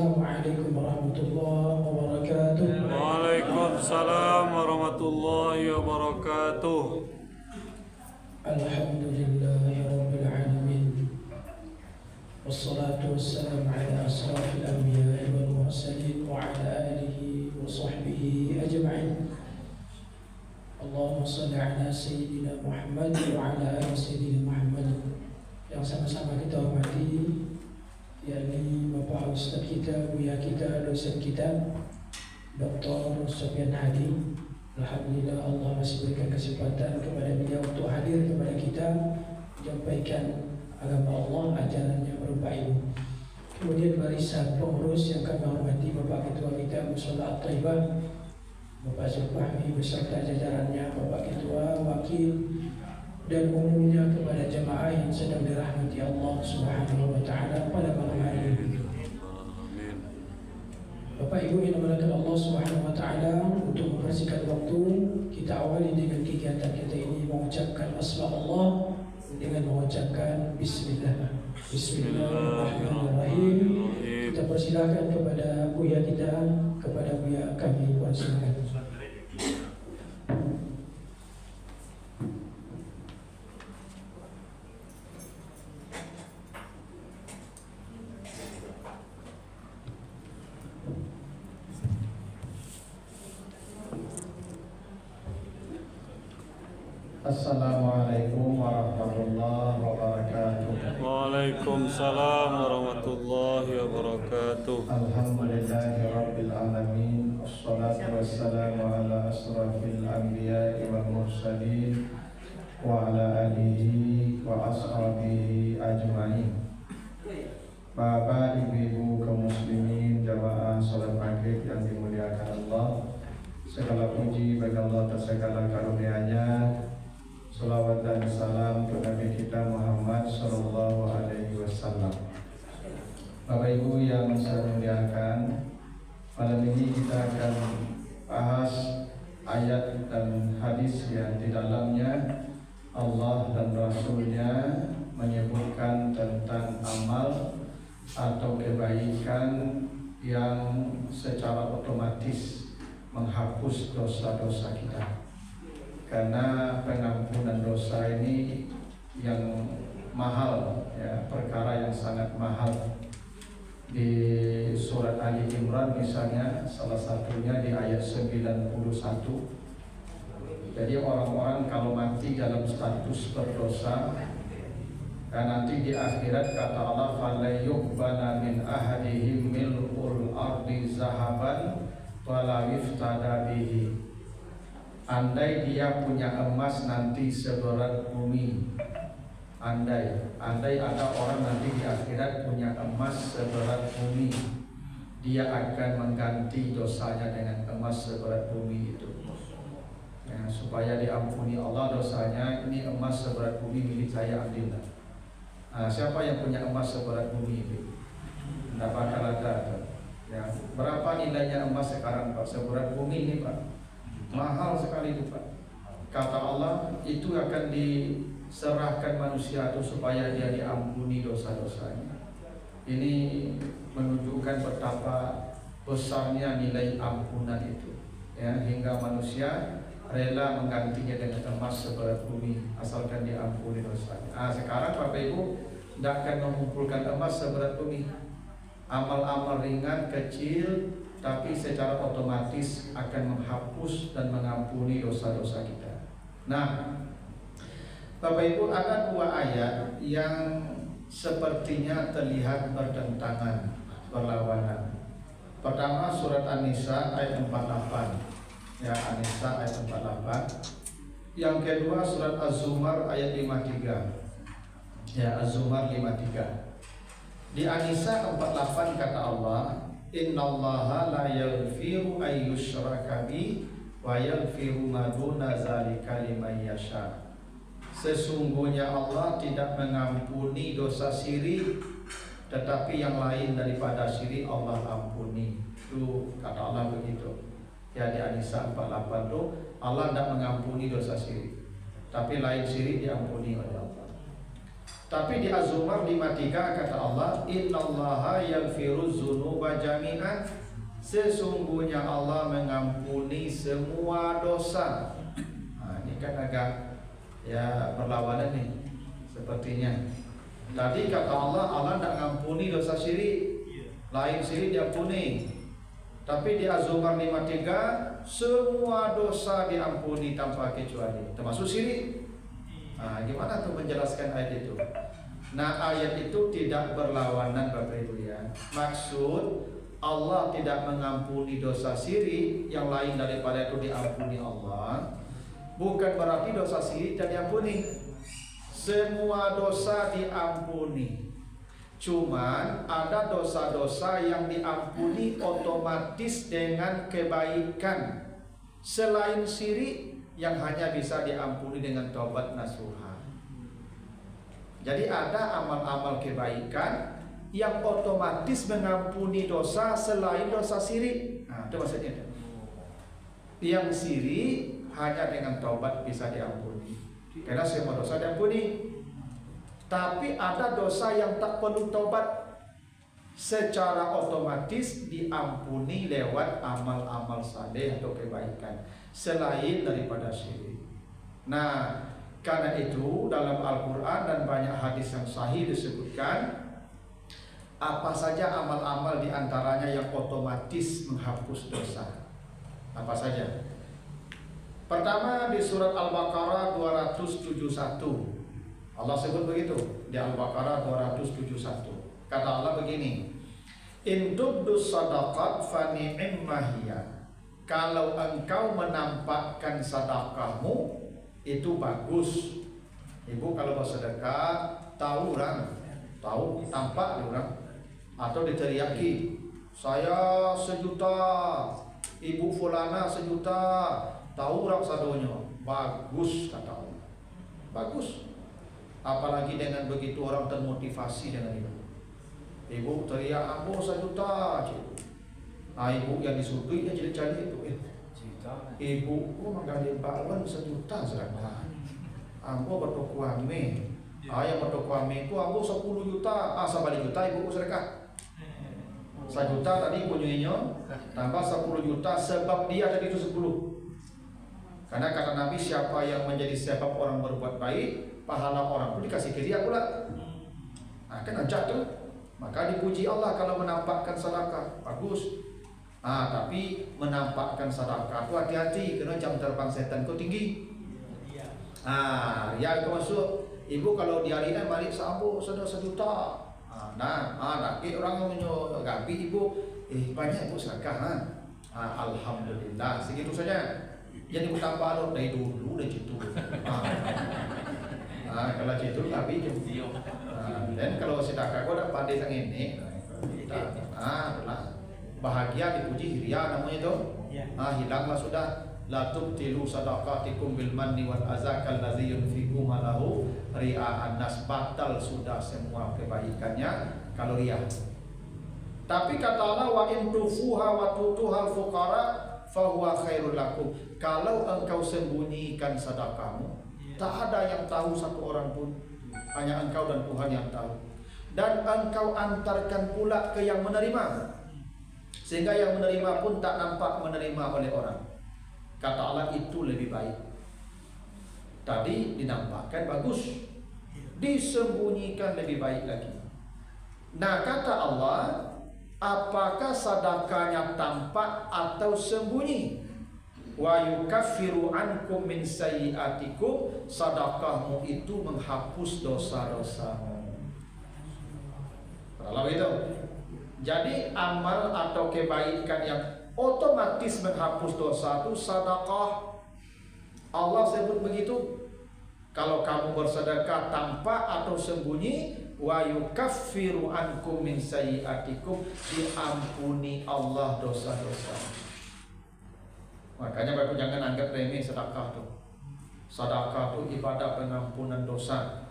Assalamualaikum warahmatullahi wabarakatuh. Waalaikumsalam warahmatullahi wabarakatuh. Alhamdulillahi rabbil alamin. Wassalatu wassalamu ala asrafil anbiya'i wal mursalin wa ala alihi wa sahbihi ajma'in. Allahumma shalli ala sayyidina Muhammad wa ala ali sayyidina Muhammad. Yang sama-sama kita hormati, yakni Bapak Ustaz kita, Buya kita, dosen kita, Dr. Sofyan Hadi. Alhamdulillah Allah masih berikan kesempatan kepada beliau untuk hadir kepada kita, menyampaikan agama Allah, ajarannya berupa ilmu. Kemudian barisan pengurus yang kami hormati, Bapak Ketua kita Mushola At-Thaibah, Bapak Zulfahmi beserta jajarannya, Bapak Ketua, Wakil, dan umumnya kepada jemaah yang sedang dirahmati Allah Subhanahu wa Ta'ala pada malam hari ini. Bapak Ibu yang dimuliakan Allah Subhanahu wa Ta'ala, untuk membersihkan waktu, kita awali dengan kegiatan kita ini mengucapkan asma Allah dengan mengucapkan Bismillah. Bismillahirrahmanirrahim. Kita persilahkan kepada Buya kita, kepada Buya kami, silakan. Assalamualaikum warahmatullahi wabarakatuh. Waalaikumsalam warahmatullahi wabarakatuh. Alhamdulillahi rabbil alamin. Wassalatu wassalamu ala asrafil anbiya'i wal mursalin wa ala alihi wa ashabihi ajma'in. Bapak, ibu-ibu kaum muslimin, jamaah salat maghrib yang dimuliakan Allah, segala puji bagi Allah atas segala karunia-Nya. Salawat dan salam kepada Nabi kita Muhammad Sallallahu Alaihi Wasallam. Bapak Ibu yang saya muliakan, malam ini kita akan bahas ayat dan hadis yang di dalamnya Allah dan Rasulnya menyebutkan tentang amal atau kebaikan yang secara otomatis menghapus dosa-dosa kita. Karena pengampunan dosa ini yang mahal, ya, perkara yang sangat mahal. Di surat Ali Imran misalnya, salah satunya di ayat 91. Jadi orang-orang kalau mati dalam status berdosa, dan nanti di akhirat kata Allah, "Falayuqbala min ahadihim mil'ul ardi zahaban wala yuftada bihi." Andai dia punya emas nanti seberat bumi, andai ada orang nanti di akhirat punya emas seberat bumi, dia akan mengganti dosanya dengan emas seberat bumi itu, ya, supaya diampuni Allah dosanya. Ini emas seberat bumi milik saya, ambillah. Nah, siapa yang punya emas seberat bumi itu? Tidak bakal ada. Ya, berapa nilainya emas sekarang, Pak? Seberat bumi ini, Pak. Mahal sekali itu, Pak. Kata Allah, itu akan diserahkan manusia itu supaya dia diampuni dosa-dosanya. Ini menunjukkan betapa besarnya nilai ampunan itu, ya, hingga manusia rela menggantinya dengan emas seberat bumi asalkan diampuni dosanya. Nah, sekarang Bapak Ibu tidak akan mengumpulkan emas seberat bumi. Amal-amal ringan, kecil, tapi secara otomatis akan menghapus dan mengampuni dosa-dosa kita. Nah, Bapak Ibu, ada dua ayat yang sepertinya terlihat bertentangan, berlawanan. Pertama surat An-Nisa ayat 48. Ya, An-Nisa ayat 48. Yang kedua surat Az-Zumar ayat 53. Ya, Az-Zumar 53. Di An-Nisa 48 kata Allah, "Innallaha la yaghfiru ay yushraka bi wa yaghfiru ma duna dzalika liman yasha." Sesungguhnya Allah tidak mengampuni dosa syirik, tetapi yang lain daripada syirik Allah ampuni. Itu kata Allah begitu. Ya, di An-Nisa 48 itu Allah tidak mengampuni dosa syirik, tapi lain syirik diampuni oleh Allah. Tapi di Az-Zumar 53 kata Allah, innallaha yaghfiru dzunuba jami'an. Sesungguhnya Allah mengampuni semua dosa. Nah, ini kan agak ya berlawanan nih sepertinya. Tadi kata Allah tidak mengampuni dosa syirik, lain syirik diampuni. Tapi di Az-Zumar 53 semua dosa diampuni tanpa kecuali, termasuk syirik. Nah, gimana tuh menjelaskan ayat itu? Nah, ayat itu tidak berlawanan Bapak Ibu ya. Maksud Allah tidak mengampuni dosa syirik, yang lain daripada itu diampuni Allah. Bukan berarti dosa syirik tidak diampuni. Semua dosa diampuni. Cuman ada dosa-dosa yang diampuni otomatis dengan kebaikan. Selain syirik yang hanya bisa diampuni dengan taubat nasuha. Jadi ada amal-amal kebaikan yang otomatis mengampuni dosa selain dosa syirik. Nah, itu maksudnya. Yang syirik hanya dengan taubat bisa diampuni. Karena semua dosa diampuni. Tapi ada dosa yang tak perlu taubat, secara otomatis diampuni lewat amal-amal saleh atau kebaikan selain daripada syirik. Nah, karena itu dalam Al-Quran dan banyak hadis yang sahih disebutkan apa saja amal-amal diantaranya yang otomatis menghapus dosa. Apa saja? Pertama di surat Al-Baqarah 271 Allah sebut begitu di Al-Baqarah 271. Kata Allah begini, in tubdus sadaqat fa ni'imma hiya. Kalau engkau menampakkan sedekahmu itu bagus. Ibu kalau bersedekah tahu orang, tahu tampak orang atau diteriaki, saya 1 juta, ibu fulana 1 juta, tahu orang sadonya, bagus kata Allah. Bagus. Apalagi dengan begitu orang termotivasi dengan itu. Ibu teriak, ambo 1 juta. Nah, ibu yang disuruh ya jadi itu. Ibu menggali balon 1 juta sedekah. Ambo bertoko ame. Yang bertoko ame itu ambo 10 juta. 10 juta ibu sedekah. 1 juta tadi punyanya tambah 10 juta sebab dia tadi itu 10. Karena kata Nabi, siapa yang menjadi sebab orang berbuat baik, pahala orang pun dikasih ke dia pula. Nah, kan ajak tuh. Maka dipuji Allah kalau menampakkan sedekah, bagus. Tapi menampakkan sedekah itu hati-hati, karena jam terbang setan kau tinggi. Ya itu masuk. Ibu kalau diarikan balik sambo sudah 1 juta. Laki orang menyogapi ibu, banyak ibu sedekah. Alhamdulillah, segitu saja. Jadi ibu tambah dari dulu udah gitu. Kalau gitu tapi dan kalau sedekah kau dapat pandai sang ini, bahagia dipuji ria namanya itu. Hilanglah sudah. La tubtilu sadaqatikum bil manni wal adza kallazi yunfiqu malahu ria'an nas. Batal sudah semua kebaikannya kalau ria. Tapi kata Allah, wa in tufuha wa tutuhal fuqara fa huwa khairul lakum. Kalau engkau sembunyikan sedekahmu, tak ada yang tahu satu orang pun, hanya engkau dan Tuhan yang tahu. Dan engkau antarkan pula ke yang menerima, sehingga yang menerima pun tak nampak menerima oleh orang. Kata Allah, itu lebih baik. Tadi dinampakkan bagus, disembunyikan lebih baik lagi. Nah, kata Allah, apakah sedekahnya tampak atau sembunyi? Wa yukaffiru ankum min sayyi'atikum. Sedekahmu itu menghapus dosa-dosamu. Kalau itu, jadi amal atau kebaikan yang otomatis menghapus dosa itu sedekah. Allah sebut begitu. Kalau kamu bersedekah tampak atau sembunyi, wa yukaffiru ankum min sayyi'atikum, diampuni Allah dosa-dosa. Makanya Bapak jangan anggap remeh sedekah tuh. Sedekah itu ibadah pengampunan dosa.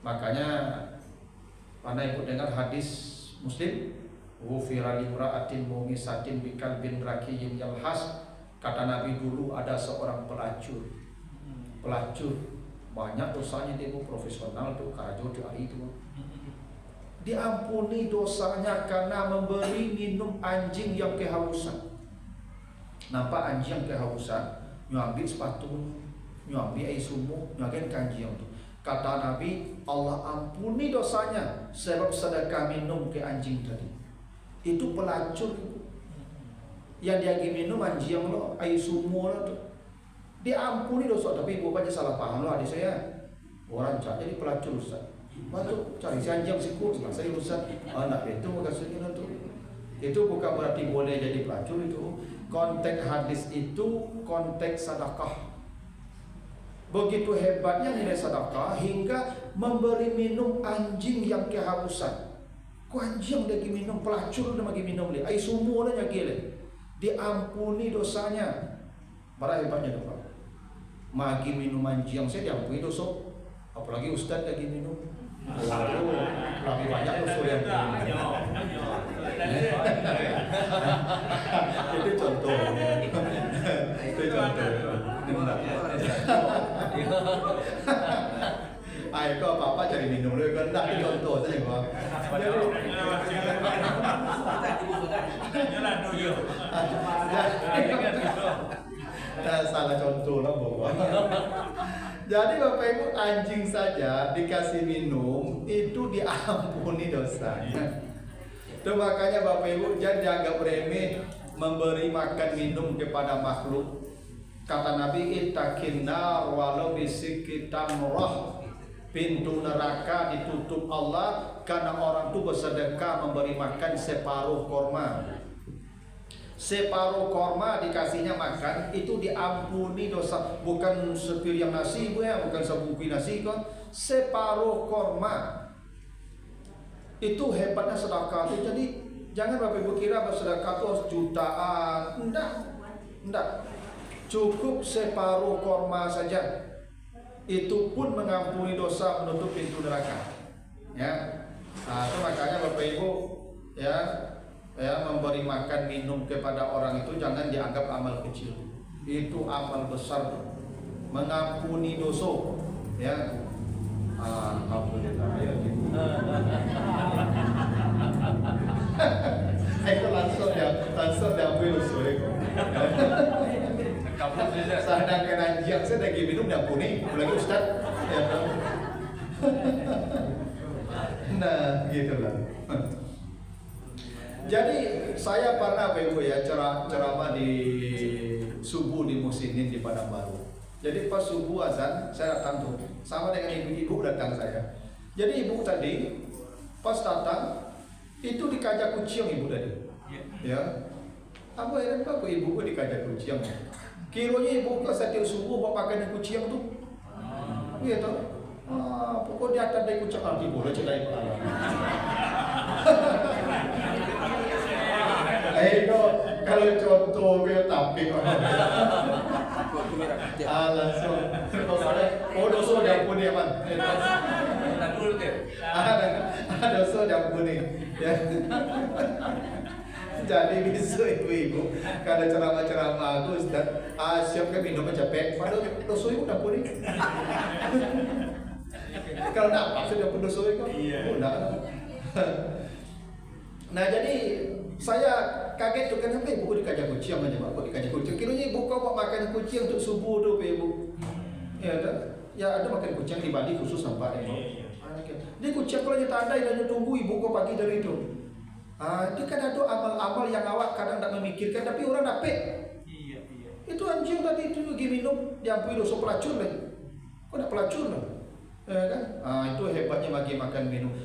Makanya pernah ikut dengar hadis Muslim, ghufira limra'atin mumisatin bikalbin rakiyyin yalhas. Kata Nabi, dulu ada seorang pelacur banyak dosanya dia profesional tuh karajo di hari itu. Diampuni dosanya karena memberi minum anjing yang kehausan. Nampak anjing yang kehausan, nyambil sepatu, nyambil air sumur, nyambil kanjing tu. Kata Nabi, Allah ampuni dosanya sebab sedekah minum ke anjing tadi. Itu pelacur. Yang dia minum anjing lo, air sumur lo tu. Diampuni dosa, tapi bukannya salah paham lo adik saya. Orang jadi pelacur Ustaz. Waktu cari si anjing sikur, saya Ustaz. Anak itu maksudnya tu. Itu bukan berarti boleh jadi pelacur itu. Konteks hadis itu konteks sedekah. Begitu hebatnya nilai sedekah hingga memberi minum anjing yang kehausan. Ku anjing lagi minum, pelacur dia lagi minum le. Air sumur dia lagi le. Diampuni dosanya. Marah hebatnya tu Pak. Magi minum anjing saya diampuni dosa. Apalagi Ustaz lagi minum. Waduh, lebih banyak dosa yang itu contoh. Itu contoh. Ayo kau apa cari minum dulu kan tak contoh saja kau. Salah contoh lah bawa. Jadi Bapak Ibu anjing saja dikasih minum itu diampuni dosanya. Itu makanya Bapak Ibu jangan dianggap remeh memberi makan minum kepada makhluk. Kata Nabi ittaqin nar walau bisiki tamrah. Pintu neraka ditutup Allah karena orang itu bersedekah memberi makan separuh korma. Separuh korma dikasihnya makan itu diampuni dosa. Bukan sepiring nasi Bu ya, bukan sebungkus nasi kok. Separuh korma. Itu hebatnya sedekah itu. Jadi jangan Bapak Ibu kira bersedekah itu harus jutaan. Enggak. Cukup separuh korma saja. Itu pun mengampuni dosa, menutup pintu neraka. Ya. Nah, itu makanya Bapak Ibu ya memberi makan minum kepada orang itu jangan dianggap amal kecil. Itu amal besar. Mengampuni dosa. Ya. Alhamdulillah ya. Itu langsung diambil dosa. Sedangkan anjing saya lagi minum diampuni, apalagi Ustaz. Ya. Nah, gitulah. Jadi saya pernah Bapak Ibu ya ceramah di subuh di Musinin di Padang Baru. Jadi pas subuh azan saya datang tuh sama dengan ibu-ibu datang saya. Jadi ibu tadi pas datang itu dikajak kucing ibu tadi. Ya. Apa heran Pak ibu dikajak kucing. Kironya ibu ke setiap subuh bawa pakai kucing tuh. Iya toh. Pokok di atas dari kucing nanti boleh cerai kepala. Kalau contoh dia tapi langsung. Dosa diampuni ya, Man. Dosa diampuni. Ya. Jadi besok ibu-ibu kalau ceramah-ceramah aku Ustaz, siap ke minum capek, padahal dosa ibu udah puni. Kalau nampak sudah pun dosa ibu, udah. Nah jadi saya kaget tuh kenapa ibu dikajak kucing aja Pak, dikajak kucing. Kiranya ibu kau makan kucing untuk subuh tuh ibu. Ya ada makan kucing di Bali khusus sampai ibu. Ini kucing kalau ditandai dan tunggu ibu kau pagi dari itu. Itu kan ada amal-amal yang awak kadang tak memikirkan tapi orang dapat. Iya. Itu anjing tadi itu lagi minum diampuni dosa pelacur lagi. Kok nak pelacur lah? Ya kan? Itu hebatnya bagi makan minum.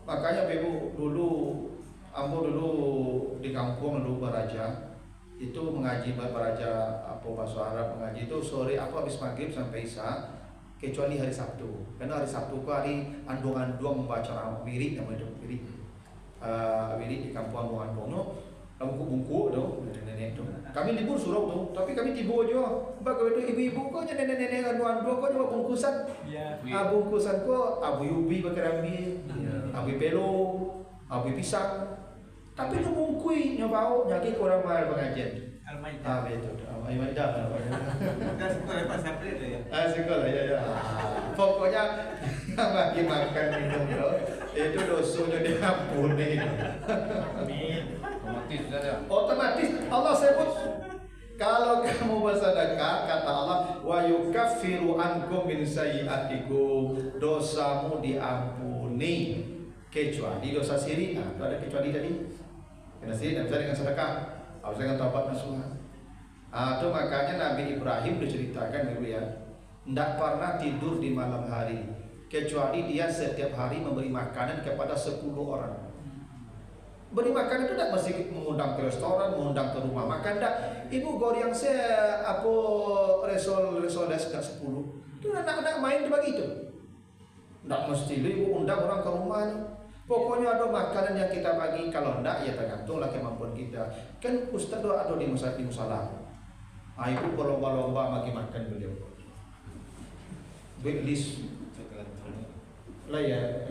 Makanya Ibu ambo dulu di kampung dulu Baraja itu mengaji Baraja apa bahasa Arab mengaji itu sore apa habis maghrib sampai isya kecuali hari Sabtu. Karena hari Sabtu itu hari andong-andong membaca wirid namanya wirid. Wirid di kampung Ambon-Ambon bungku tu nenek tu. Kami libur surau tu, tapi kami tiba je. Bak itu ibu-ibu ko je nenek-nenek anu-anu ko je bungkusan. Bungkusan ko abu ubi bakerambi, abu pelo, abu pisang. Tapi tu bungkui nya bau nyaki kurang mahal pengajian. Ah, betul. Al-Maidah. Kan sekolah Pak Sapri itu ya. Sekolah ya. Pokoknya bagi makan minum itu dosanya diampuni. Amin. Otomatis Allah sebut kalau kamu bersedekah kata Allah wa yukaffiru ankum min sayyi'atikum, dosamu diampuni kecuali dosa syirik. Itu ada kecuali tadi. Karena syirik bisa dengan sedekah, harus dengan taubat nasuha. Itu makanya Nabi Ibrahim diceritakan dulu ya, tidak pernah tidur di malam hari kecuali dia setiap hari memberi makanan kepada 10 orang. Beri makan itu tidak mesti mengundang ke restoran, mengundang ke rumah makan. Tak, ibu goreng saya apa resol das 10. Itu anak-anak main begitu. Tidak mesti ibu undang orang ke rumahnya. Pokoknya ada makanan yang kita bagi. Kalau tidak ya tergantunglah kemampuan kita. Kan Ustaz doa ada di musola. Ibu berlomba-lomba bagi makan beliau. Waitlist. Layan.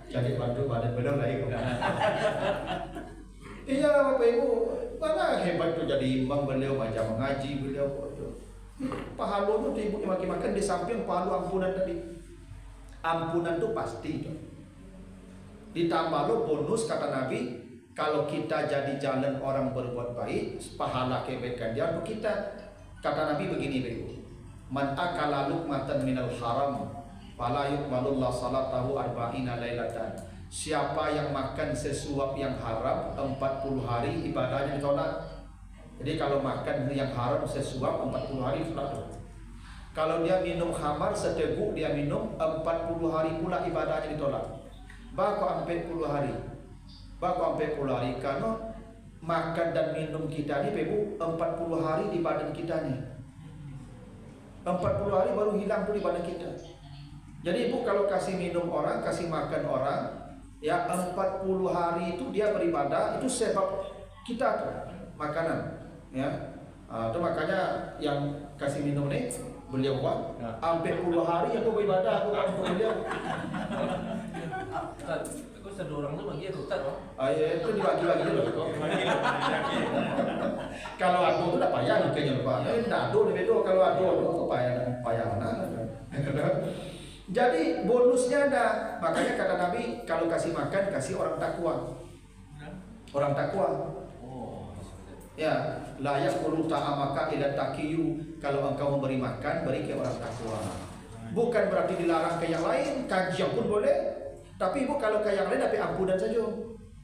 Jadi bantu badan benar lagi. Iya Bapak Ibu, mana hebat tuh jadi imam beliau, baca mengaji beliau. Pahala tuh ibu makan di samping pahala ampunan tadi. Ampunan tuh pasti itu. Ditambah lo bonus kata Nabi, kalau kita jadi jalan orang berbuat baik, pahala kebaikan dia untuk kita. Kata Nabi begini Ibu, man akala luqmatan minal haram fala yuqbalullahu salatahu arba'ina lailatan. Siapa yang makan sesuap yang haram 40 hari ibadahnya ditolak. Jadi kalau makan yang haram sesuap 40 hari ditolak. Kalau dia minum khamar seteguk dia minum 40 hari pula ibadahnya ditolak. Bako 40 hari. Bako 40 hari karena makan dan minum kita ni Ibu 40 hari di badan kita ni. 40 hari baru hilang tuh di badan kita. Jadi Ibu kalau kasih minum orang, kasih makan orang, ya 40 hari itu dia beribadah, itu sebab kita tuh makanan, ya. Itu makanya yang kasih minum nih beliau buat, sampai 10 hari aku beribadah aku beliau. Aku satu orang tuh bagi rutat loh. Ya itu dibagi-bagi dulu. Kalau aku tuh udah payah kayaknya Pak. Tidak ada lebih dulu kalau aku payah mana. Jadi bonusnya ada. Makanya kata Nabi kalau kasih makan kasih orang takwa. Orang takwa. Ya, layak perlu ta'amaka ila taqiyu. Kalau engkau memberi makan beri ke orang takwa. Bukan berarti dilarang ke yang lain, kajian pun boleh. Tapi Ibu kalau ke yang lain tapi ampunan saja.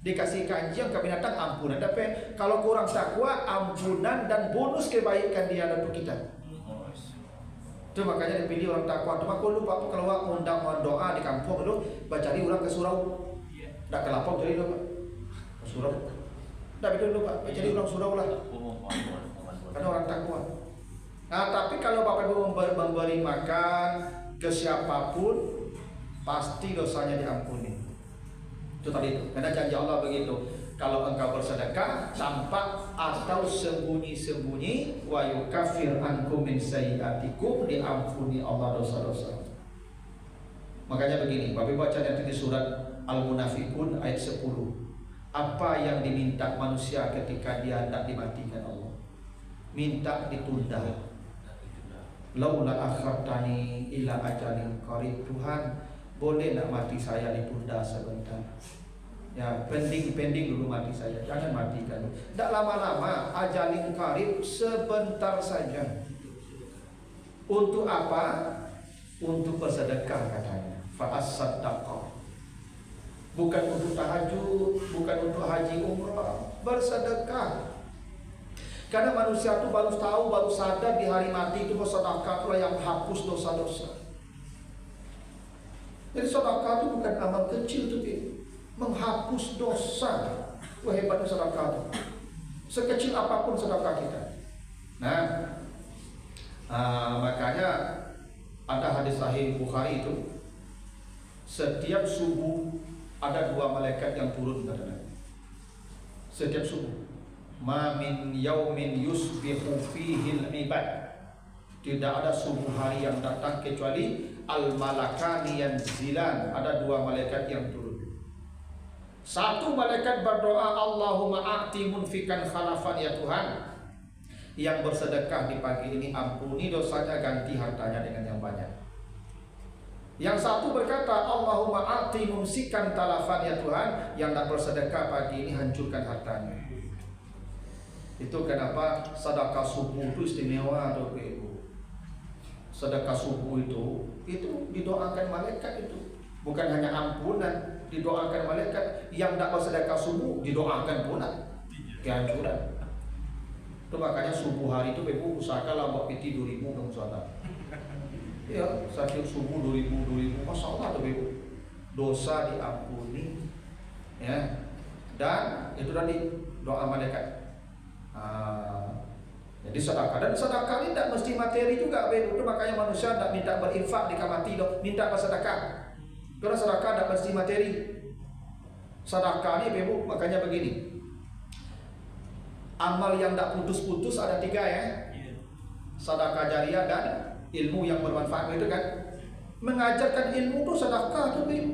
Dikasih kajian ke binatang ampunan. Tapi kalau kurang takwa ampunan dan bonus kebaikan dia untuk kita. Itu makanya dipilih orang takwa. Cuma aku lupa kalau undang doa di kampung dulu baca di orang ke surau. Tak ke lapang jadi lupa. Ke surau. Tak betul lupa. Baca di orang surau lah. Karena orang takwa. Nah, tapi kalau Bapak Ibu memberi makan ke siapapun pasti dosanya diampuni. Itu tadi itu. Karena janji Allah begitu. Kalau engkau bersedekah tampak atau sembunyi-sembunyi wa yukaffir ankum min sayyi'atikum, diampuni Allah dosa-dosa. Makanya begini, Bapak baca nanti di surat Al-Munafiqun ayat 10. Apa yang diminta manusia ketika dia hendak dimatikan Allah? Minta ditunda. Laula akhartani ila ajalin qarib, Tuhan boleh nak mati saya ditunda sebentar. Ya, pending dulu mati saya. Jangan matikan. Tak lama-lama, ajalin qarib, sebentar saja. Untuk apa? Untuk bersedekah katanya. Fa'as-saddaqah. Bukan untuk tahajud, bukan untuk haji umrah, bersedekah. Karena manusia itu baru tahu, baru sadar di hari mati itu bersedekah itulah yang hapus dosa-dosa. Jadi sedekah itu bukan amal kecil tapi menghapus dosa. Wah, hebatnya sedekah itu. Sekecil apapun sedekah kita. Makanya ada hadis sahih Bukhari itu, setiap subuh ada 2 malaikat yang turun katanya. Setiap subuh. Ma min yaumin yusbihu fihi al-ibad. Tidak ada subuh hari yang datang kecuali al-malakani yanzilan, ada 2 malaikat yang turun. Satu malaikat berdoa, Allahumma a'ti munfikan khalafan ya Tuhan. Yang bersedekah di pagi ini ampuni dosanya, ganti hartanya dengan yang banyak. Yang satu berkata, Allahumma a'ti mumsikan talafan ya Tuhan. Yang tak bersedekah pagi ini hancurkan hartanya. Itu kenapa sedekah subuh itu istimewa, Bapak Ibu. Sedekah subuh itu didoakan malaikat itu. Bukan hanya ampunan, didoakan malaikat. Yang tak bersedekah subuh didoakan pula kehancuran. Itu makanya subuh hari itu Ibu usahakanlah buat piti 2000 kamu sholat. Ya, satu subuh 2000, Masya Allah tuh Ibu. Dosa diampuni, ya. Dan itu tadi doa malaikat. Jadi sedekah, dan sedekah ini tidak mesti materi juga, Ibu. Itu makanya manusia tidak minta berinfak di kamati, minta bersedekah. Karena sedekah tidak mesti materi. Sedekah ini Ibu, makanya begini. Amal yang tidak putus-putus ada 3 ya. Sedekah jariah dan ilmu yang bermanfaat, itu kan. Mengajarkan ilmu itu sedekah tuh, Ibu.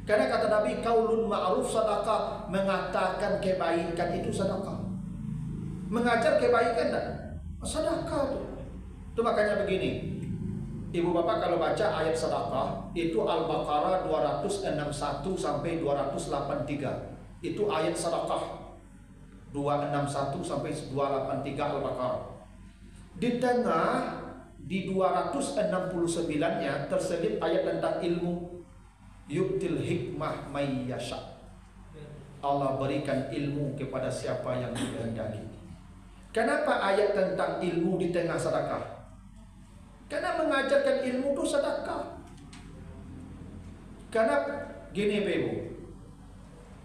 Karena kata Nabi, qaulun ma'ruf sedekah, mengatakan kebaikan itu sedekah. Mengajar kebaikan dan sedekah tuh. Itu makanya begini. Ibu bapak kalau baca ayat sedekah itu Al-Baqarah 261 sampai 283. Itu ayat sedekah. 261 sampai 283 Al-Baqarah. Di tengah di 269-nya terselip ayat tentang ilmu. Yuktil hikmah may yasha. Allah berikan ilmu kepada siapa yang dikehendaki. Kenapa ayat tentang ilmu di tengah sedekah? Karena mengajarkan ilmu itu sedekah. Karena gini Ibu,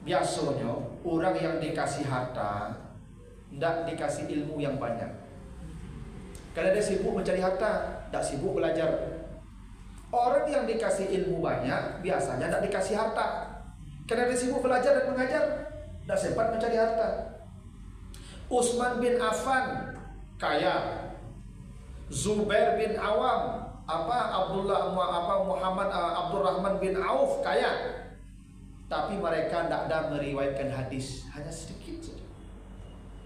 biasanya orang yang dikasih harta tidak dikasih ilmu yang banyak. Karena dia sibuk mencari harta, tidak sibuk belajar. Orang yang dikasih ilmu banyak biasanya tidak dikasih harta. Karena dia sibuk belajar dan mengajar, tidak sempat mencari harta. Utsman bin Affan kaya, Zubair bin Awam, Muhammad Abdurrahman bin Auf kaya, tapi mereka tidak ada meriwayatkan hadis, hanya sedikit saja.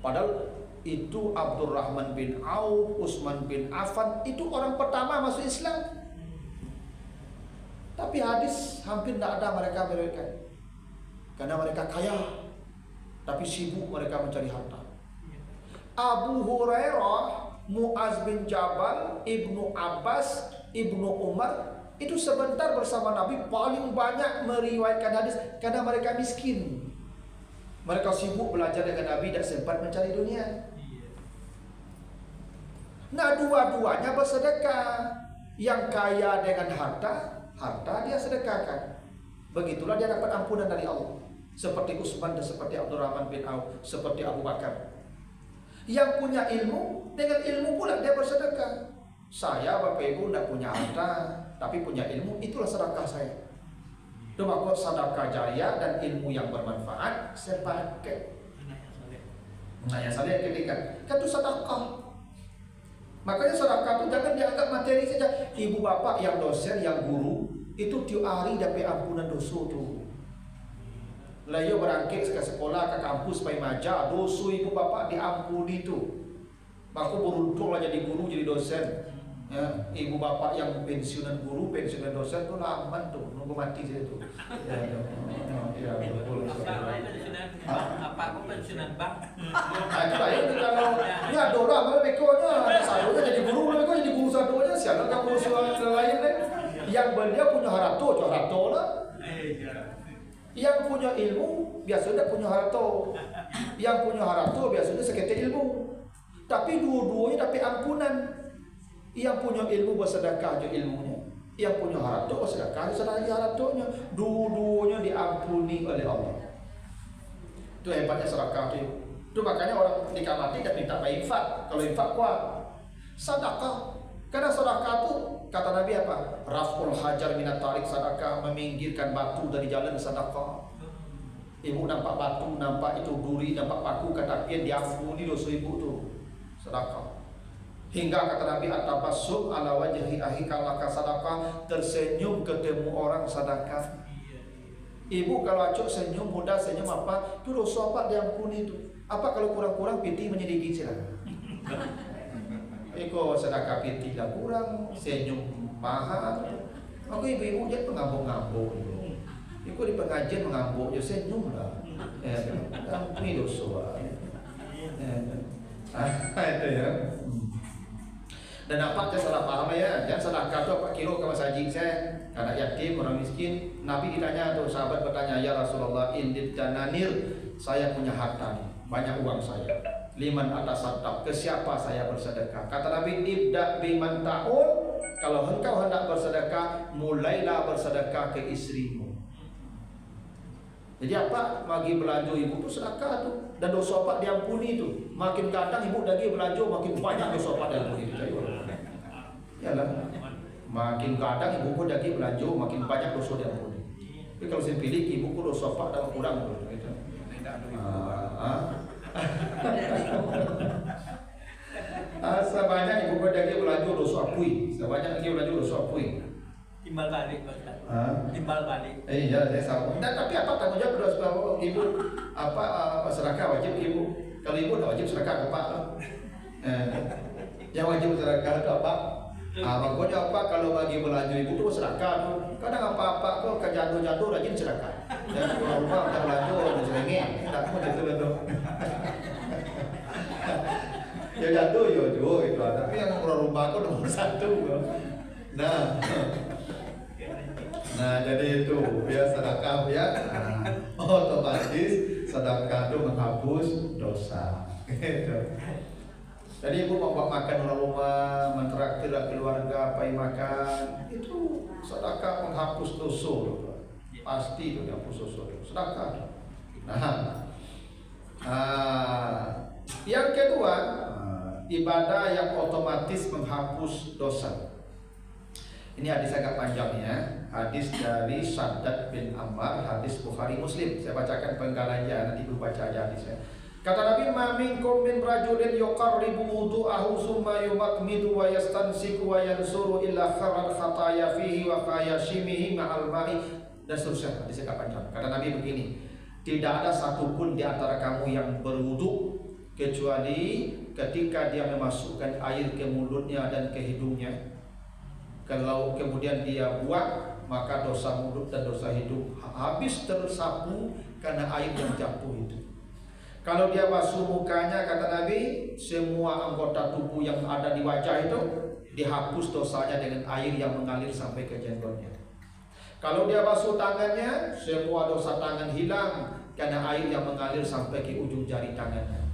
Padahal itu Abdurrahman bin Auf, Utsman bin Affan itu orang pertama masuk Islam, tapi hadis hampir tidak ada mereka meriwayatkan, karena mereka kaya, tapi sibuk mereka mencari harta. Abu Hurairah, Muaz bin Jabal, Ibnu Abbas, Ibnu Umar itu sebentar bersama Nabi paling banyak meriwayatkan hadis karena mereka miskin. Mereka sibuk belajar dengan Nabi, tidak sempat mencari dunia. Nah, dua-duanya bersedekah. Yang kaya dengan harta dia sedekahkan. Begitulah dia dapat ampunan dari Allah. Seperti Utsman dan seperti Abdurrahman bin Auf, seperti Abu Bakar. Yang punya ilmu, dengan ilmu pula dia bersedekah. Saya Bapak Ibu tidak punya harta, tapi punya ilmu, itulah sedekah saya. Itu maksud sedekah jariah dan ilmu yang bermanfaat saya pakai. Nah yang saya ketika kan itu sedekah. Makanya sedekah itu jangan dianggap materi saja. Ibu bapak yang dosen, yang guru, itu tiap hari dapat ampunan dosa tuh. Lalu berangkat ke sekolah, ke kampus, supaya maja, dosa ibu bapak diampuni tuh. Maka beruntunglah jadi guru, jadi dosen. Ya, ibu bapak yang pensiunan guru, pensiunan dosen tuh lama tuh, nunggu mati saja tuh. Ya, betul. Apa aku pensiunan bank? Nah, itu aja kalau ini ada orang kalau bekonya, sadonya jadi guru, mereka jadi guru sadonya, siapa kan guru lain kan? Yang beliau punya harato lah. Yang punya ilmu biasanya punya harato. Yang punya harato biasanya seketik ilmu. Tapi dua-duanya dapat ampunan. Yang punya ilmu bersedekah aja ilmunya. Yang punya harato bersedekah sedekah haratonya. Dua-duanya diampuni oleh Allah. Itu hebatnya sedekah itu. Itu makanya orang dikamati tidak minta infak. Kalau infak kuat. Sedekah. Karena sedekah itu kata Nabi apa? Raf'ul hajar minat tarik, sedekah, meminggirkan batu dari jalan sedekah. Ibu nampak batu, nampak itu duri, nampak paku, kata pian diampuni dosa ibu tuh. Sedekah. Hingga kata Nabi at-tabassum ala wajhi akhika laka sedekah, tersenyum ketemu orang sedekah. Ibu kalau acuk senyum, muda senyum apa, itu dosa apa diampuni itu. Apa kalau kurang-kurang piti menyedikit silakan. Iko sedekah piti dah kurang, senyum mahal. Aku ibu-ibu dia pengambuk-ngambuk. Iko di pengajian mengambuk, dia senyum lah. Ampuni dosa. Itu ya. Dan apa jangan salah paham ya, jangan salah kata Pak Kiro ke Mas Haji saya anak yatim, orang miskin. Nabi ditanya tuh, sahabat bertanya, ya Rasulullah, indit dananir, saya punya harta nih, banyak uang saya. Liman atas sadaq, ke siapa saya bersedekah? Kata Nabi, ibda biman ta'ul, kalau engkau hendak bersedekah, mulailah bersedekah ke istrimu. Jadi apa? Bagi belanja ibu itu sedekah tuh, dan dosa apa diampuni itu. Makin kadang ibu lagi belanja, makin banyak dosa apa diampuni itu. Yalah. Makin kadang ibu pun lagi belanja, makin banyak dosa diampuni. Tapi kalau saya pilih ibu pun dosa apa dan kurang gitu. Sebanyak ibu pun lagi belanja dosa apui, sebanyak lagi belanja dosa apui. Timbal balik, timbal balik. Iya, saya sama. Nah, tapi apa tanggung jawab kalau ibu apa sedekah wajib ibu. Kalau ibu tidak wajib sedekah ke Pak. Yang wajib sedekah itu apa? Makanya apa kalau bagi belanja ibu itu sedekah tuh. Kadang apa-apa kok kejatuh-jatuh rajin sedekah. Dan keluar rumah ada belanja dan selenge. Tak mau betul-betul. Ya jatuh itu. Tapi yang keluar rumah kok nomor 1. Nah jadi itu ya sedekah ya, otomatis sedekah itu menghapus dosa. Gitu. Jadi ibu mau makan orang rumah, mentraktir keluarga, apa yang makan, itu sedekah menghapus dosa. Pasti itu menghapus dosa. Sedekah. Yang kedua, ibadah yang otomatis menghapus dosa. Ini hadis agak panjang ya. Hadis dari Shaddad bin Ammar, hadis Bukhari Muslim. Saya bacakan penggalannya, nanti baca aja hadisnya. Kata Nabi, "Ma minkum min rajulin yuqarribu wudu'ahu summa yumatmidu wa yastansiku wa yansuru illa kharat khataya fihi wa khayashimihi ma'al ma'i." Dan seterusnya, hadis agak panjang. Kata Nabi begini, tidak ada satupun di antara kamu yang berwudu kecuali ketika dia memasukkan air ke mulutnya dan ke hidungnya. Kalau kemudian dia buang, maka dosa mulut dan dosa hidung habis tersapu karena air yang jatuh itu. Kalau dia basuh mukanya, kata Nabi, semua anggota tubuh yang ada di wajah itu dihapus dosanya dengan air yang mengalir sampai ke jenggotnya. Kalau dia basuh tangannya, semua dosa tangan hilang karena air yang mengalir sampai ke ujung jari tangannya.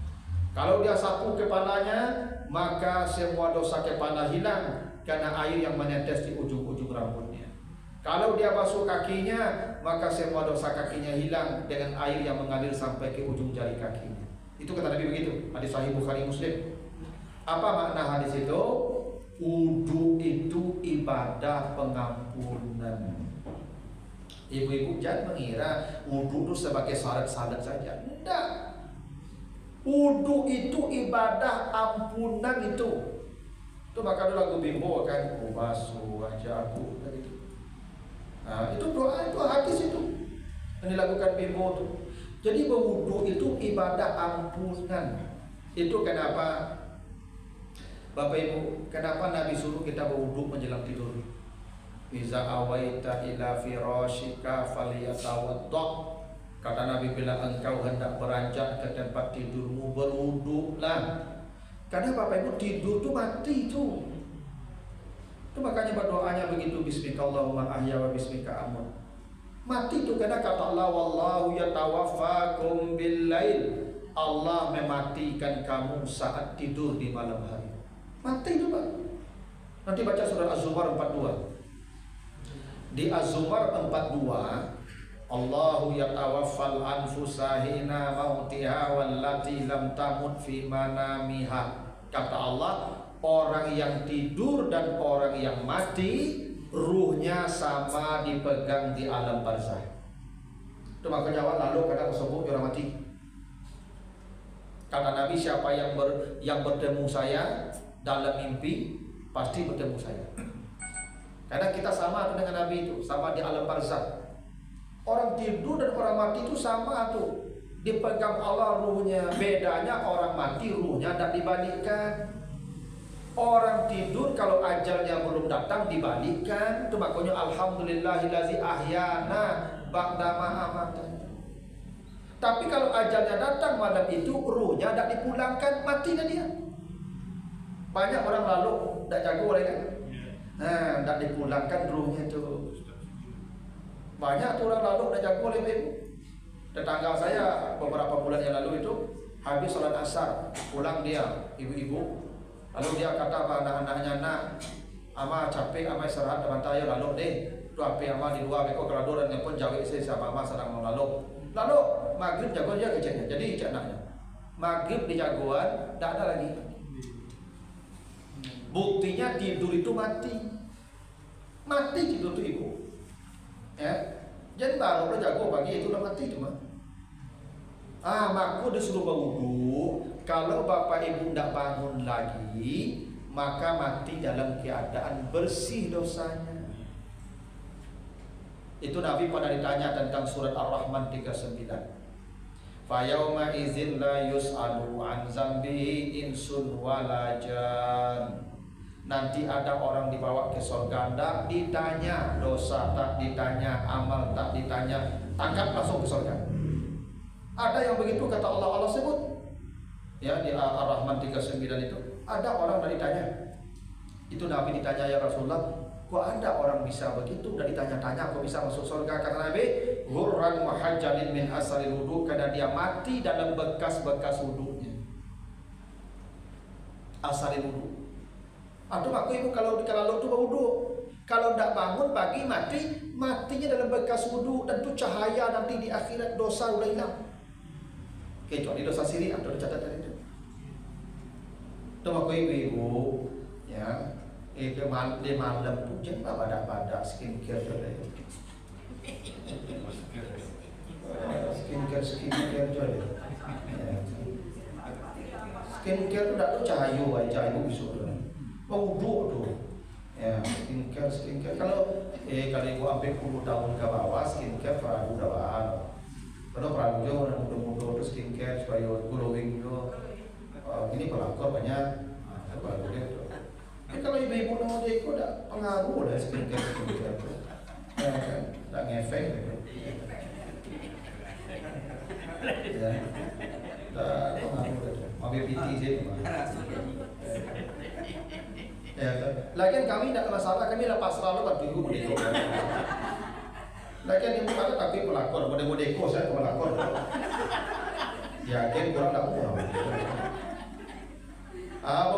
Kalau dia sapu kepalanya, maka semua dosa kepala hilang karena air yang menetes di ujung-ujung rambutnya. Kalau dia basuh kakinya, maka semua dosa kakinya hilang dengan air yang mengalir sampai ke ujung jari kakinya. Itu kata Nabi begitu, hadis Sahih Bukhari Muslim. Apa makna hadis itu? Wudu itu ibadah pengampunan. Ibu-ibu jangan mengira wudu itu sebagai syarat-syarat saja. Tidak. Wudu itu ibadah ampunan itu. Itu maka dulu lagu bimbo kan, basuh wajahku gitu. Nah, itu doa, itu hadis itu yang dilakukan bimbo itu. Jadi berwudu itu ibadah ampunan. Itu kenapa Bapak Ibu, kenapa Nabi suruh kita berwudu menjelang tidur? Iza awaita ila firashika faliyatawadda. Kata Nabi, bila engkau hendak beranjak ke tempat tidurmu, berwudulah. Karena Bapak Ibu tidur tuh mati itu. Itu makanya berdoanya begitu, bismikallahumma ahya wa bismika amut. Mati itu karena kata Allah, wallahu yatawaffakum bil-lail. Allah mematikan kamu saat tidur di malam hari. Mati itu Pak. Nanti baca surah Az-Zumar 42. Di Az-Zumar 42, Allahu yatawaffal anfusa hina mautiha wallati lam tamut fi manamiha. Kata Allah, orang yang tidur dan orang yang mati ruhnya sama dipegang di alam barzah. Itu maka jawab lalu kata tersebut orang mati. Kata Nabi, siapa yang bertemu saya dalam mimpi pasti bertemu saya. Karena kita sama dengan Nabi itu, sama di alam barzah. Orang tidur dan orang mati itu sama tuh. Dipegang Allah ruhnya. Bedanya orang mati ruhnya tidak dibalikkan. Orang tidur kalau ajalnya belum datang dibalikkan. Itu makanya alhamdulillahillazi ahyana ba'dama amatana. Tapi kalau ajalnya datang malam itu ruhnya tidak dipulangkan, matilah dia. Banyak orang lalu tidak jago oleh kan? Nah, tidak dipulangkan ruhnya itu. Banyak orang lalu tidak jago oleh ibu. Tetangga saya beberapa bulan yang lalu itu habis sholat asar, pulang dia ibu-ibu. Lalu dia kata apa anak-anaknya, nak, ama capek, ama istirahat teman tayo lalu deh. Tu api ama di luar beko kalau dan pun jawab saya sama ama sedang mau lalu. Lalu maghrib jago dia kecilnya. Jadi anaknya maghrib di jagoan tidak ada lagi. Buktinya tidur itu mati. Mati tidur itu ibu. Ya. Jadi baru jago pagi itu udah mati cuma. Makku disuruh berwudu. Kalau bapak ibu tidak bangun lagi, maka mati dalam keadaan bersih dosanya. Itu Nabi pernah ditanya tentang surat Ar-Rahman 39. Fa yauma idzin la yus'alu an zambihi insun wala jan. Nanti ada orang dibawa ke surga, tak ditanya dosa, tak ditanya amal, tak ditanya, tangkap langsung ke surga. Ada yang begitu kata Allah sebut. Ya di Ar-Rahman 39 itu ada orang dari ditanya. Itu Nabi ditanya, ya Rasulullah, kok ada orang bisa begitu? Dan ditanya-tanya kok bisa masuk surga? Kata Nabi, ghurran muhajjalin min asari wudu, karena dia mati dalam bekas-bekas wudunya. Asari wudu. Aduh aku ibu kalau itu berwudu, kalau tidak bangun pagi matinya dalam bekas wudu, dan itu cahaya nanti di akhirat dosa udah hilang. Kecuali dosa sirik atau catatan itu. Itu aku ibu ya. Di malam tuh jangan pada skincare dulu. Skincare dulu. Skincare itu tidak tuh cahaya bisu dulu. Wudu tuh. Ya, skincare kalau ibu ambil 10 tahun ke bawah skincare perahu dah. Kalau perahu juga mudah-mudah terus skincare supaya glowing itu. Ini pelakor banyak. Baru gitu. Kalau ibu-ibu nama dia itu ada pengaruh lah skincare itu. Tak ngefek gitu. Ya. Tak pengaruh gitu. Ambil PT sih. Ya, lagian kami tidak masalah, kami lepas selalu waktu ibu modeko. Lagian ibu kata tapi pelakor, modeko saya pelakor. Yakin kurang tak mau.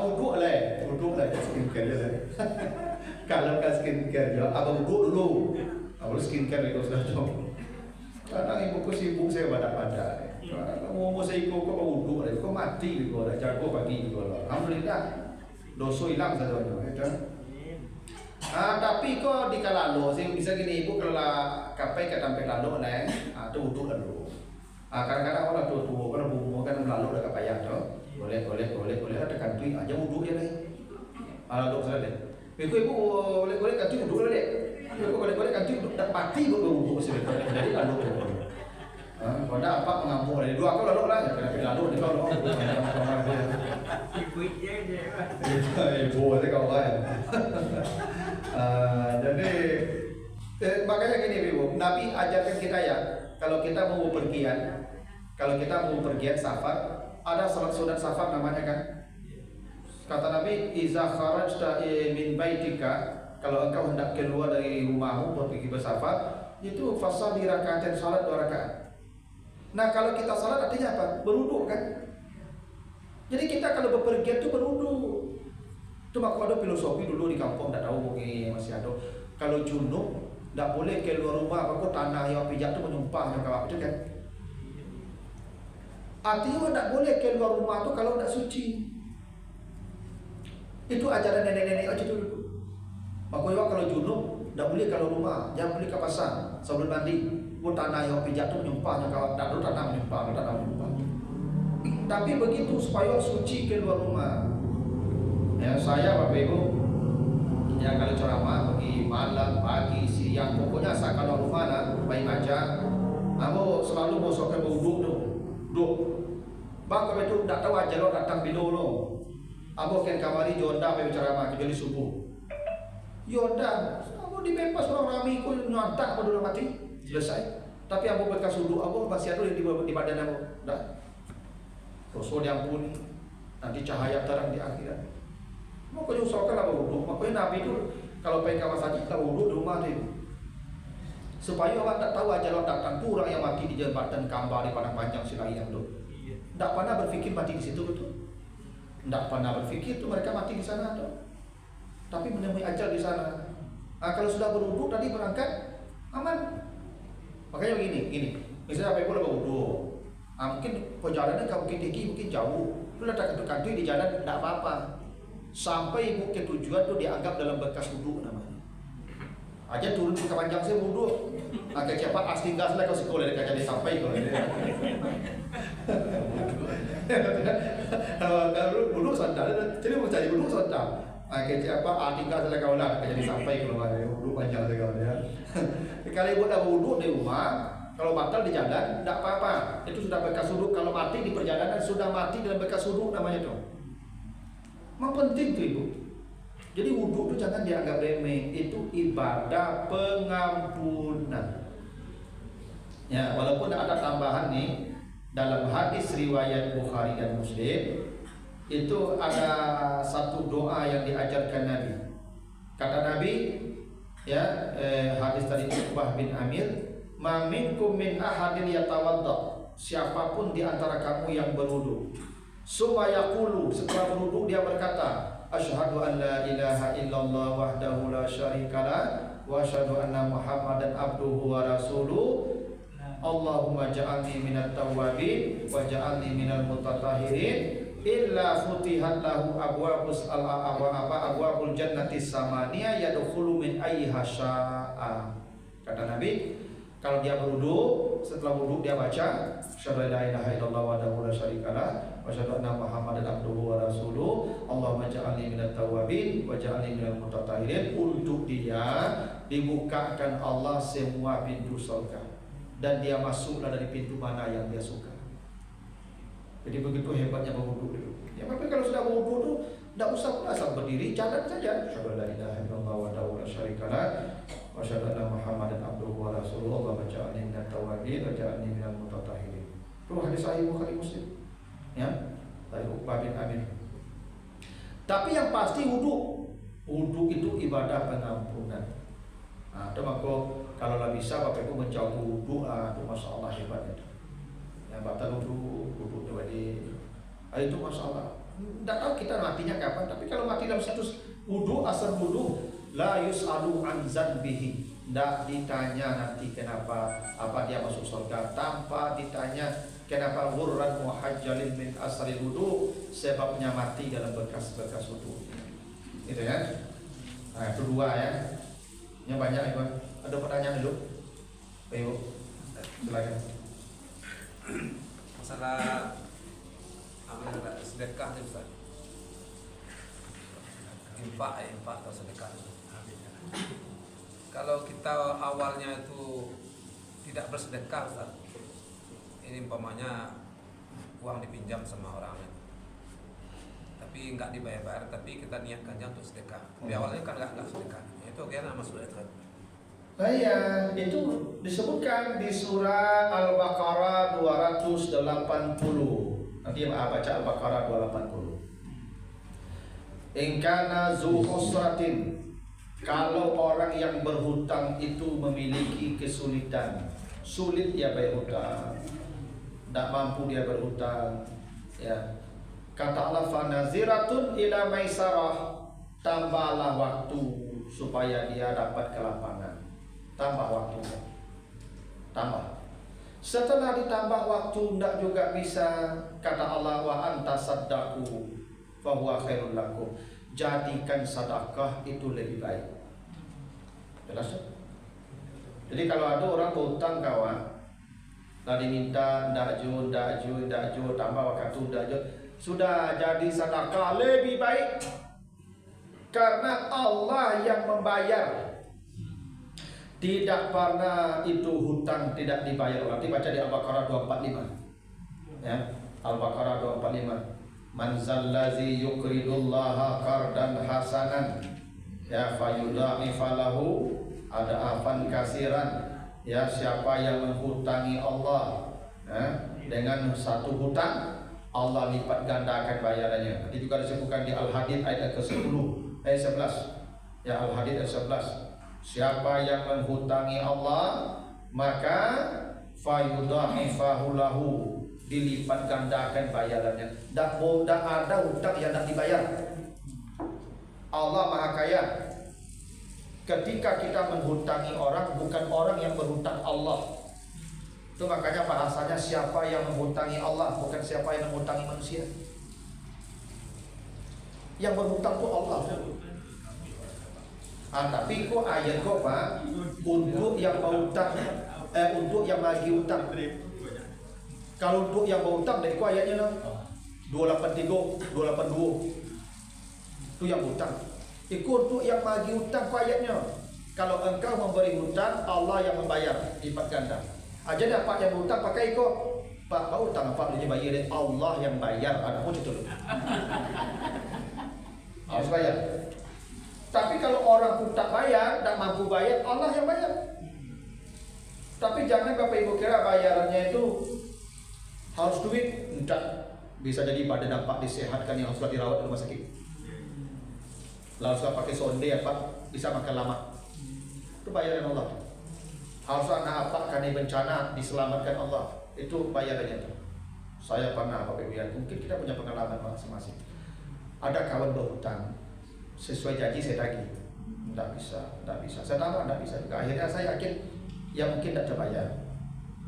Wudu lah skincare lah. Kalau kan skincare juga, abang wudu dulu. Abang skincare itu sudah jauh. Kadang ibuku sibuk saya pada. Mau saya ikut kok wudu, kok mati gitu, jago pagi gitu. Alhamdulillah. Dosa hilang saja itu. Tapi kok di kalalo sih bisa gini ibu kalau kapai ke tampil lalu nih, itu wudu dulu. Kadang-kadang orang tua kalau bumbu kan lalu udah kapayah tuh. Boleh ada kantui aja wudu ya nih. Lalu saya deh. Ibu boleh kantui wudu deh. Ibu boleh kantui tak mati wudu sih. Jadi lalu. Kalau apa mengamuk dari dua aku lalu lah, lalu di kalau ibu itu kau ya. Jadi makanya gini ibu, Nabi ajarkan kita ya, kalau kita mau pergian safar, ada salat sunat safar namanya kan. Kata Nabi, iza kharajta min baitika, kalau engkau hendak keluar dari rumahmu pergi bersafar, itu fasali rakaatain salat 2 rakaat. Nah kalau kita salat artinya apa? Berwudu kan? Jadi kita kalau bepergian itu berwudu. Itu aku ada filosofi dulu di kampung, tidak tahu mungkin masih ada. Kalau junub tidak boleh keluar rumah, apa tanah yang pijak itu menyumpah yang kawak itu kan? Artinya tidak boleh keluar rumah itu kalau tidak suci. Itu ajaran nenek-nenek aja dulu. Makanya kalau junub tidak boleh keluar rumah, jangan boleh ke pasar sebelum mandi. Pun tanah yang pijak itu menyumpahnya kalau tak ada tanah menyumpah. Tapi begitu supaya suci keluar rumah. Ya saya Bapak Ibu, ya kalau ceramah pergi malam, pagi, siang, pokoknya asal kalau rumah bayi macam, amo selalu bosok ke buduk tu, duk. Bak itu tak tahu aja lo datang bido lo. Amo ken kamari jonda pe bicara mak jadi subuh. Yonda, amo dibebas orang rami ko nyantak pada orang mati selesai. Tapi amo bekas wuduk, amo masih ada di badan amo. Dah. Dosa diampuni, nanti cahaya terang di akhirat. Makanya usahakan wuduk. Makanya Nabi itu kalau pengen kamar sajid tak wuduk di rumah dia. Supaya orang tak tahu aja lo datang tu orang yang mati di jembatan Kamba di Padang Panjang Silayang tu. Tak pernah berfikir mati di situ betul. Tak pernah berfikir tu mereka mati di sana tu. Tapi menemui ajal di sana. Kalau sudah berwuduk tadi berangkat aman. Makanya begini. Misalnya apa pun berwuduk. Mungkin perjalanan kau mungkin tinggi, mungkin jauh. Lu datang ke kantor di jalan tidak apa-apa. Sampai ibu ke tujuan tu dianggap dalam bekas wuduk namanya. Aja turun ke panjang saya wuduk. Agak cepat asli gas lah kau sekolah dekat jadi sampai kau. Kalau wuduk sandal, jadi mau cari wuduk sandal. Agak cepat asli gas lah kau lah jadi sampai kau wuduk panjang saya kau ya. Kalau ibu dah wuduk di rumah, kalau batal di jalan tidak apa-apa. Itu sudah bekas wuduk. Kalau mati di perjalanan sudah mati dalam bekas wuduk namanya tu. Memang penting tu ibu. Jadi wudhu itu jangan dianggap remeh. Itu ibadah pengampunan. Ya, walaupun ada tambahan nih dalam hadis riwayat Bukhari dan Muslim itu ada satu doa yang diajarkan Nabi. Kata Nabi, ya hadis tadi Uqbah bin Amir, "Ma minkum min ahadin yatawadda." Siapapun di antara kamu yang berwudu, summa yaqulu, setelah berwudu dia berkata, "Asyhadu an la ilaha illallah wahdahu la syarikalah wa asyhadu anna Muhammadan abduhu wa rasuluh. Allahumma ja'alni minat tawwabin wa ja'alni minal mutatahhirin illa futihat lahu abwabul jannati samaniya yadkhulu min ayyiha syaa." Kata Nabi, kalau dia berwudu, setelah wudu dia baca asyhadu an la ilaha illallah wahdahu la syarikalah wa asyhadu anna Muhammadan abduhu wa rasuluh. Allahumma ja'alni minat tawwabin wa ja'alni minal mutatahhirin. Untuk dia dibukakan Allah semua pintu surga dan dia masuklah dari pintu mana yang dia suka. Jadi begitu hebatnya berwudu dulu. Ya, tapi kalau sudah berwudu tu tidak usah asal berdiri, jalan saja. Asyhadu an la ilaha illallah wahdahu la syarikalah wa asyhadu anna Muhammadan abduhu wa rasuluh. Allahumma ja'alni minat tawwabin wa ja'alni minal mutatahhirin. Itu hadis sahih Bukhari Muslim. Ya, dari Uqbah bin Amir. Tapi yang pasti wudu itu ibadah pengampunan. Nah, itu maka kalau lah bisa Bapak Ibu menjauh wudu, itu masalah hebatnya. Yang batal wudu itu masalah. Tidak tahu kita matinya kapan, tapi kalau mati dalam status wudu, asal wudu, la yus'alu an zanbihi. Tidak ditanya nanti kenapa apa dia masuk surga, tanpa ditanya kenapa ghurran muhajjalin min asril wudu, sebabnya mati dalam bekas-bekas wudu. Itu ya. Nah, itu dua ya. Yang banyak ya, ada pertanyaan dulu. Ayo, silakan. Masalah sedekah nih Ustaz. Infak atau sedekah. Kalau kita awalnya itu tidak bersedekah Ustaz, ini umpamanya uang dipinjam sama orang, tapi nggak dibayar, tapi kita niatkannya untuk sedekah. Di awalnya kan nggak sedekah, itu kayaknya masuk sedekah. Nah ya, itu disebutkan di surah Al-Baqarah 280. Nanti baca Al-Baqarah 280. In kana zu usratin, kalau orang yang berhutang itu memiliki kesulitan, sulit dia bayar hutang, tidak mampu dia berhutang, ya. Kata Allah, fanaziratun ila maisarah, tambahlah waktu supaya dia dapat kelapangan. Tambah waktunya, tambah. Setelah ditambah waktu tidak juga bisa, kata Allah, wa anta saddaqu fa huwa khairul lakum, jadikan sedekah itu lebih baik. Jelas? Jadi kalau ada orang berhutang kawan, tadi minta ndak ju tambah waktu ndak ju, sudah jadi sedekah lebih baik karena Allah yang membayar. Tidak pernah itu hutang tidak dibayar. Nanti baca di Al-Baqarah 245. Ya, Al-Baqarah 245. Man zallazi yuqridullaha qardan hasanan ya fayudha'ifa lahu adafan kasiran. Ya, siapa yang menghutangi Allah dengan satu hutang, Allah lipat gandakan bayarannya. Ini juga disebutkan di Al-Hadid ayat ke-10 ayat 11. Ya, Al-Hadid ayat 11. Siapa yang menghutangi Allah, maka fayudha'ifahu lahu, dilipat gandakan bayarannya. Tak ada hutang yang tak dibayar. Allah Maha Kaya. Ketika kita menghutangi orang, bukan orang yang berhutang Allah. Itu makanya bahasanya siapa yang menghutangi Allah, bukan siapa yang menghutangi manusia. Yang berhutang itu Allah. Tapi kok ayat kok Pak, untuk yang berhutang, untuk yang lagi hutang. Kalau untuk yang berhutang, dari kok ayatnya 283, 282. Itu yang hutang. Ikut untuk yang lagi hutang kok ayatnya. Kalau engkau memberi hutang, Allah yang membayar lipat ganda. Aja dah Pak yang berhutang pakai kok. Pak hutang Pak dia bayar, Allah yang bayar. Ada pun itu. Harus bayar. Tapi kalau orang pun tak bayar, tak mampu bayar, Allah yang bayar. Tapi jangan Bapak Ibu kira bayarannya itu harus duit. Tidak. Bisa jadi pada dampak disehatkan yang harus dirawat di rumah sakit. Lalu suka pakai sonde ya Pak, bisa makan lama. Itu bayaran Allah. Harus anak apa karena bencana diselamatkan Allah. Itu bayarannya. Saya pernah Bapak Ibu ya, mungkin kita punya pengalaman masing-masing. Ada kawan berhutang. Sesuai janji saya tagih, tidak bisa. Saya tambah tidak bisa. Akhirnya saya yakin, ya mungkin tidak terbayar.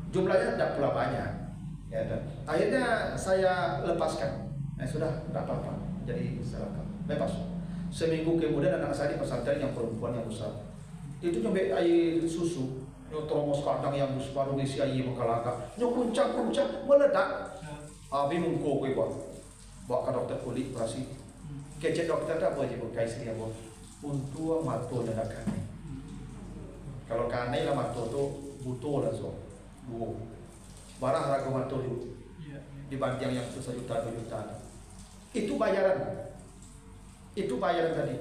Jumlahnya tidak pula banyak. Ya, dan akhirnya saya lepaskan. Sudah, tidak apa-apa. Jadi saya lepas. Seminggu kemudian anak saya di pesantren yang perempuan yang besar, itu nyobek air susu, teromos kandang yang baru ngisi air mengkalaka, puncak meledak. Abi mungko kue bawa ke dokter kulit operasi. Kecek dokter tak boleh jemput kais dia boh. Untuk mato dan kane. Kalau kane lah mato tu butuh lah so. Barang harga mato tu dibanding yang 1 juta 2 juta. Itu bayaran. Itu bayaran tadi.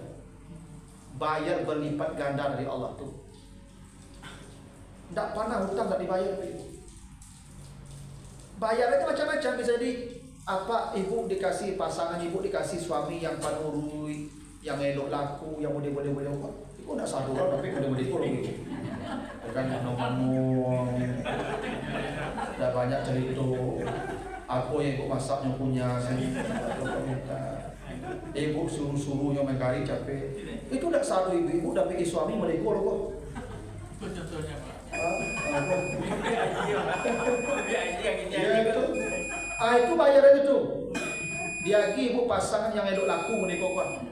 Bayar berlipat ganda dari Allah tu. Tak pernah hutang tak dibayar. Bayarannya macam-macam, bisa di apa, ibu dikasih pasangan, ibu dikasih suami yang panurui, yang elok laku, yang boleh apa. Ibu nak sadar tapi boleh kolong ibu. Kan ngomong, dah banyak cerita. Aku yang ibu masaknya punya, ibu suruh-suruhnya mengkari capek. Itu tak sadar ibu dah pergi suami boleh kolong kok. Contohnya Pak. Itu bayaran itu. Diagi ibu pasangan yang elok laku menikah.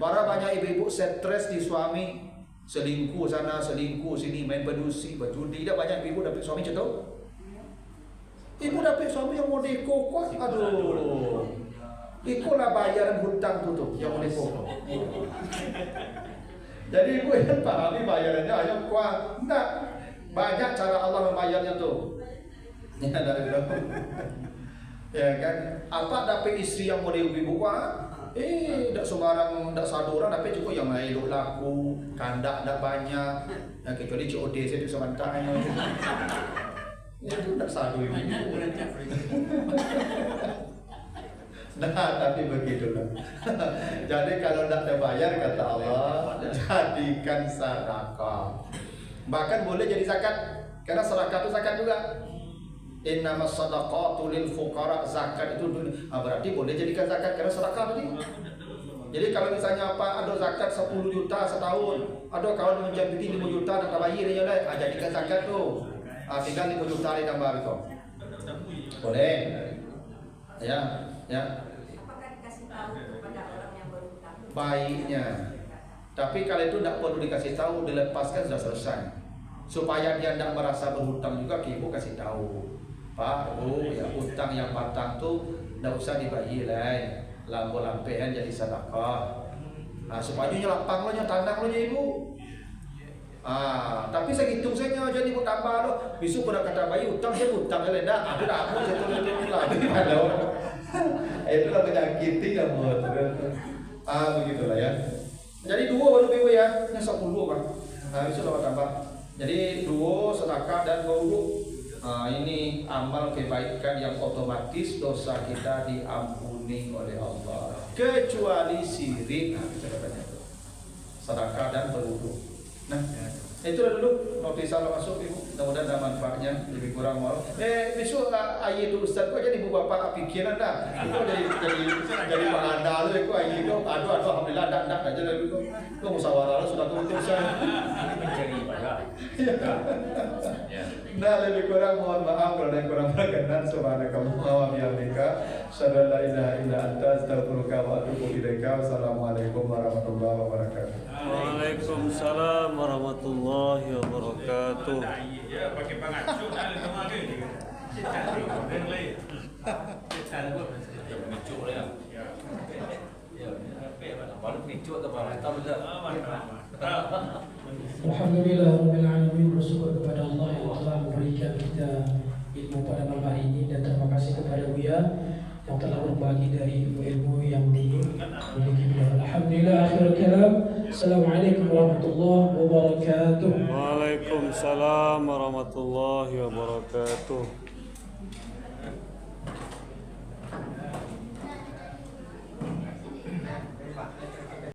Bara banyak ibu-ibu stres di suami, selingkuh sana, selingkuh sini, main berdusi, berjudi. Tidak banyak ibu dapat suami contoh. Ibu dapat suami yang mau dekok, aduh. Itulah bayaran hutang tuh yang mau dekok. Jadi ibu yang pahami bayarannya hanya kuat. Enggak. Banyak cara Allah membayarnya tuh. Ya dari ya kan, apa dapat istri yang model ibu tak sembarang, tak saduran, tapi cukup yang elok laku, kandak tak banyak, ya, kecuali COD saya bisa bantai. Itu tak sadu ibu. Nah, tapi begitulah. Jadi kalau tidak terbayar kata Allah, jadikan sedekah. Bahkan boleh jadi zakat, karena sedekah itu zakat juga. Innamas shadaqatu lil fuqara, zakat itu berarti boleh jadikan zakat karena sedekah tadi. Jadi kalau misalnya apa ada zakat 10 juta setahun, ada kawan menjadi 5 juta tak bayar dia lah, jadikan zakat tu. Tinggal 5 juta ditambah itu. Boleh. Ya. Apakah dikasih tahu kepada orang yang berhutang? Baiknya. Tapi kalau itu tidak perlu dikasih tahu, dilepaskan sudah selesai. Supaya dia tidak merasa berhutang juga, ibu kasih tahu. Pak, Bu, ya hutang yang patang tu tidak usah dibayar lah. Lampu-lampian jadi sedekah. Nah, supaya lapang lo, tandang lo ibu. Tapi segitu saja jadi mau tambah loh. Besok udah kata bayi utang saya utang ya leda. Ada aku saya tulis lagi ada orang. Itulah penyakit tidak buat. Begitulah ya. Jadi 2 baru PW ya. Ini 10 Bang. Besok dapat tambah. Jadi 2 sedekah dan berwudu. Ini amal kebaikan yang otomatis dosa kita diampuni oleh Allah. Kecuali sirik. Sedekah dan berwudu. Nah, itulah dulu notisal masuk Ibu. Mudah-mudahan ada manfaatnya, lebih kurang mau. Besok ayat itu Ustaz kok jadi Ibu Bapak pikiran dah. Itu jadi mengandal kok ayat itu. Aduh alhamdulillah dak aja lagi kok. Kok musyawarah sudah tutup saya. Mencari ibadah. Nah, lebih kurang mohon maaf kalau ada yang kurang berkenan. Subhanakallah wa bihamdika, asyhadu an la ilaha illa anta, astaghfiruka wa atubu ilaika. Wassalamualaikum warahmatullahi wabarakatuh. Waalaikumsalam warahmatullahi wabarakatuh. Ya, pakai pengacung ada tengah ni. Kita ada lagi. Kita ada buat pengacung ya. Ya, baru pengacung atau apa? Tahu tak? Alhamdulillah Rabbil Alamin, bersyukur kepada Allah yang telah memberikan kita ilmu pada malam hari ini, dan terima kasih kepada Buya yang telah berbagi dari ilmu yang dimiliki beliau. Alhamdulillah, akhir kalam. Assalamualaikum warahmatullahi wabarakatuh. Waalaikumsalam warahmatullahi wabarakatuh.